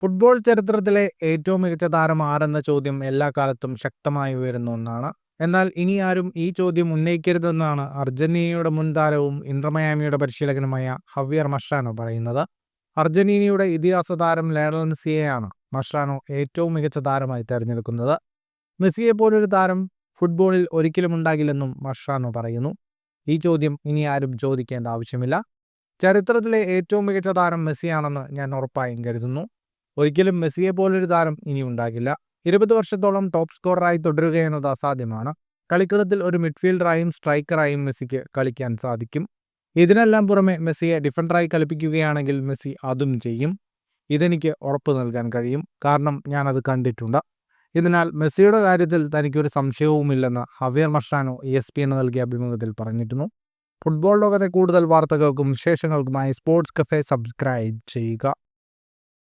Football ചരിത്രത്തിലെ ഏറ്റവും മികച്ച താരം ആരെന്ന ചോദ്യം എല്ലാ കാലത്തും ശക്തമായി ഉയരുന്ന ഒന്നാണ്. എന്നാൽ ഇനി ആരും ഈ ചോദ്യം ഉന്നയിക്കരുതെന്നാണ് അർജന്റീനയുടെ മുൻ താരവും ഇന്റർ മയാമിയുടെ പരിശീലകനുമായ ഹവിയർ മസ്ട്രാനോ പറയുന്നത്. അർജന്റീനയുടെ ഇതിഹാസ താരം ലയണൽ മെസ്സിയെയാണ് മസ്ട്രാനോ ഏറ്റവും മികച്ച താരമായി തെരഞ്ഞെടുക്കുന്നത്. മെസ്സിയെ പോലൊരു താരം ഫുട്ബോളിൽ ഒരിക്കലും ഉണ്ടാകില്ലെന്നും മസ്ട്രാനോ പറയുന്നു. ഈ ചോദ്യം ഇനി ആരും ചോദിക്കേണ്ട ആവശ്യമില്ല. ചരിത്രത്തിലെ ഏറ്റവും മികച്ച താരം മെസ്സിയാണെന്ന് ഞാൻ ഉറപ്പായും കരുതുന്നു. ഒരിക്കലും മെസ്സിയെ പോലൊരു താരം ഇനി ഉണ്ടാകില്ല. 20 വർഷത്തോളം ടോപ്പ് സ്കോററായി തുടരുകയെന്നത് അസാധ്യമാണ്. കളിക്കളത്തിൽ ഒരു മിഡ്ഫീൽഡറായും സ്ട്രൈക്കറായും മെസ്സിക്ക് കളിക്കാൻ സാധിക്കും. ഇതിനെല്ലാം പുറമെ മെസ്സിയെ ഡിഫൻഡറായി കളിപ്പിക്കുകയാണെങ്കിൽ മെസ്സി അതും ചെയ്യും. ഇതെനിക്ക് ഉറപ്പ് നൽകാൻ കഴിയും, കാരണം ഞാനത് കണ്ടിട്ടുണ്ട്. ഇതിനാൽ മെസ്സിയുടെ കാര്യത്തിൽ തനിക്കൊരു സംശയവുമില്ലെന്ന് ഹവിയർ മസ്ട്രാനോ ESPN നൽകിയ അഭിമുഖത്തിൽ പറഞ്ഞിരുന്നു. ഫുട്ബോൾ ലോകത്തെ കൂടുതൽ വാർത്തകൾക്കും വിശേഷങ്ങൾക്കുമായി സ്പോർട്സ് കഫേ സബ്സ്ക്രൈബ് ചെയ്യുക.